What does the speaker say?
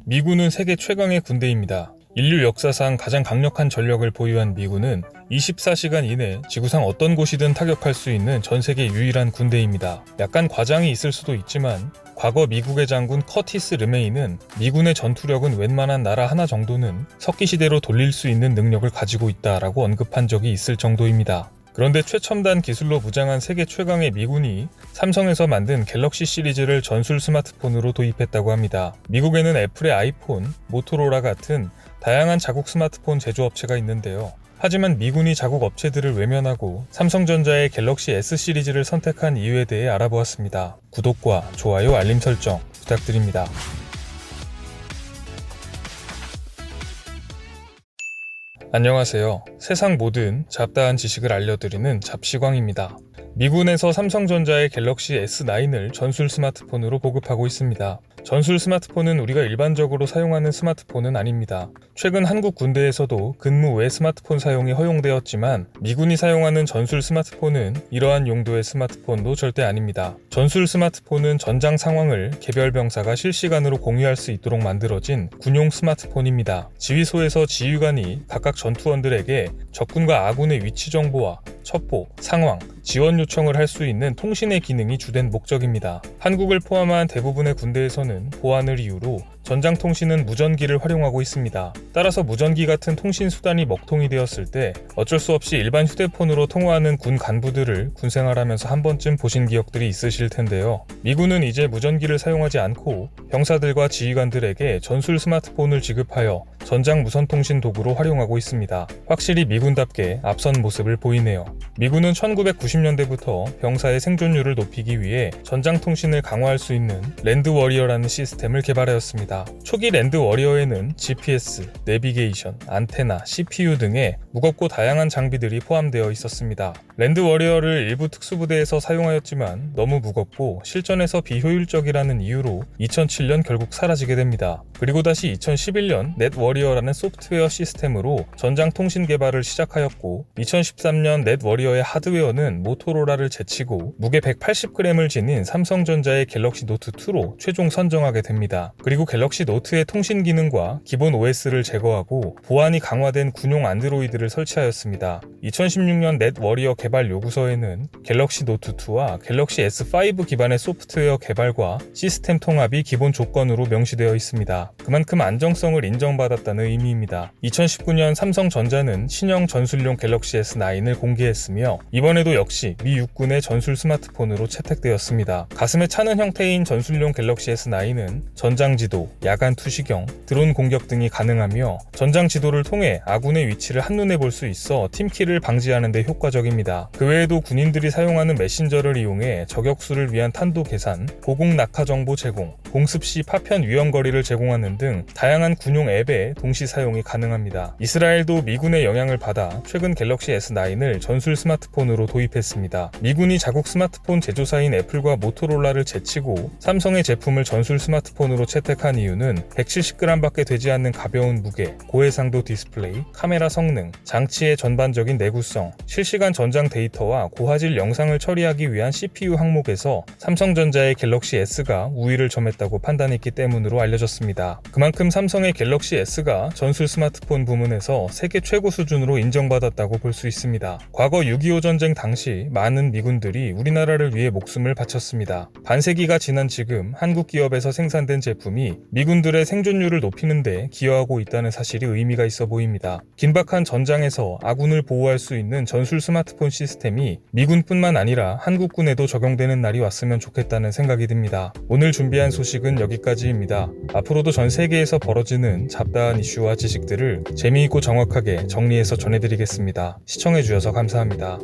미군은 세계 최강의 군대입니다. 인류 역사상 가장 강력한 전력을 보유한 미군은 24시간 이내 지구상 어떤 곳이든 타격할 수 있는 전 세계 유일한 군대입니다. 약간 과장이 있을 수도 있지만 과거 미국의 장군 커티스 르메이는 미군의 전투력은 웬만한 나라 하나 정도는 석기시대로 돌릴 수 있는 능력을 가지고 있다라고 언급한 적이 있을 정도입니다. 그런데 최첨단 기술로 무장한 세계 최강의 미군이 삼성에서 만든 갤럭시 시리즈를 전술 스마트폰으로 도입했다고 합니다. 미국에는 애플의 아이폰, 모토로라 같은 다양한 자국 스마트폰 제조업체가 있는데요. 하지만 미군이 자국 업체들을 외면하고 삼성전자의 갤럭시 S 시리즈를 선택한 이유에 대해 알아보았습니다. 구독과 좋아요, 알림 설정 부탁드립니다. 안녕하세요. 세상 모든 잡다한 지식을 알려드리는 잡시광입니다. 미군에서 삼성전자의 갤럭시 S9을 전술 스마트폰으로 보급하고 있습니다. 전술 스마트폰은 우리가 일반적으로 사용하는 스마트폰은 아닙니다. 최근 한국 군대에서도 근무 외 스마트폰 사용이 허용되었지만 미군이 사용하는 전술 스마트폰은 이러한 용도의 스마트폰도 절대 아닙니다. 전술 스마트폰은 전장 상황을 개별 병사가 실시간으로 공유할 수 있도록 만들어진 군용 스마트폰입니다. 지휘소에서 지휘관이 각각 전투원들에게 적군과 아군의 위치 정보와 첩보, 상황, 지원 요청을 할 수 있는 통신의 기능이 주된 목적입니다. 한국을 포함한 대부분의 군대에서는 보안을 이유로 전장 통신은 무전기를 활용하고 있습니다. 따라서 무전기 같은 통신 수단이 먹통이 되었을 때 어쩔 수 없이 일반 휴대폰으로 통화하는 군 간부들을 군생활하면서 한 번쯤 보신 기억들이 있으실 텐데요. 미군은 이제 무전기를 사용하지 않고 병사들과 지휘관들에게 전술 스마트폰을 지급하여 전장 무선통신 도구로 활용하고 있습니다. 확실히 미군답게 앞선 모습을 보이네요. 미군은 1990년대부터 병사의 생존율을 높이기 위해 전장 통신을 강화할 수 있는 랜드 워리어라는 시스템을 개발하였습니다. 초기 랜드 워리어에는 GPS, 내비게이션, 안테나, CPU 등의 무겁고 다양한 장비들이 포함되어 있었습니다. 랜드 워리어를 일부 특수부대에서 사용하였지만 너무 무겁고 실전에서 비효율적이라는 이유로 2007년 결국 사라지게 됩니다. 그리고 다시 2011년 넷 워리어라는 소프트웨어 시스템으로 전장 통신 개발을 시작하였고 2013년 넷 워리어의 하드웨어는 모토로라를 제치고 무게 180g을 지닌 삼성전자의 갤럭시 노트 2로 최종 선정하게 됩니다. 그리고 갤럭시 노트의 통신 기능과 기본 OS를 제거하고 보안이 강화된 군용 안드로이드를 설치하였습니다. 2016년 넷 워리어 개발 요구서에는 갤럭시 노트 2와 갤럭시 S5 기반의 소프트웨어 개발과 시스템 통합이 기본 조건으로 명시되어 있습니다. 그만큼 안정성을 인정받았다는 의미입니다. 2019년 삼성전자는 신형 전술용 갤럭시 S9을 공개했으며 이번에도 역시 미 육군의 전술 스마트폰으로 채택되었습니다. 가슴에 차는 형태인 전술용 갤럭시 S9은 전장 지도, 야간 투시경, 드론 공격 등이 가능하며 전장 지도를 통해 아군의 위치를 한눈에 볼 수 있어 팀킬을 방지하는 데 효과적입니다. 그 외에도 군인들이 사용하는 메신저를 이용해 저격수를 위한 탄도 계산, 고공 낙하 정보 제공, 공습 시 파편 위험거리를 제공하는 등 다양한 군용 앱의 동시 사용이 가능합니다. 이스라엘도 미군의 영향을 받아 최근 갤럭시 S9을 전술 스마트폰으로 도입했습니다. 미군이 자국 스마트폰 제조사인 애플과 모토로라를 제치고 삼성의 제품을 전술 스마트폰으로 채택한 이유는 170g밖에 되지 않는 가벼운 무게, 고해상도 디스플레이, 카메라 성능, 장치의 전반적인 내구성, 실시간 전장 데이터와 고화질 영상을 처리하기 위한 CPU 항목에서 삼성전자의 갤럭시 S가 우위를 점했다고 판단했기 때문으로 알려졌습니다. 그만큼 삼성의 갤럭시 S가 전술 스마트폰 부문에서 세계 최고 수준으로 인정받았다고 볼 수 있습니다. 과거 6.25 전쟁 당시 많은 미군들이 우리나라를 위해 목숨을 바쳤습니다. 반세기가 지난 지금 한국 기업에서 생산된 제품이 미군들의 생존율을 높이는 데 기여하고 있다는 사실이 의미가 있어 보입니다. 긴박한 전장에서 아군을 보호할 수 있는 전술 스마트폰 시스템이 미군뿐만 아니라 한국군에도 적용되는 날이 왔으면 좋겠다는 생각이 듭니다. 오늘 준비한 소식은 여기까지입니다. 앞으로도 전 세계에서 벌어지는 잡다한 이슈와 지식들을 재미있고 정확하게 정리해서 전해드리겠습니다. 시청해주셔서 감사합니다.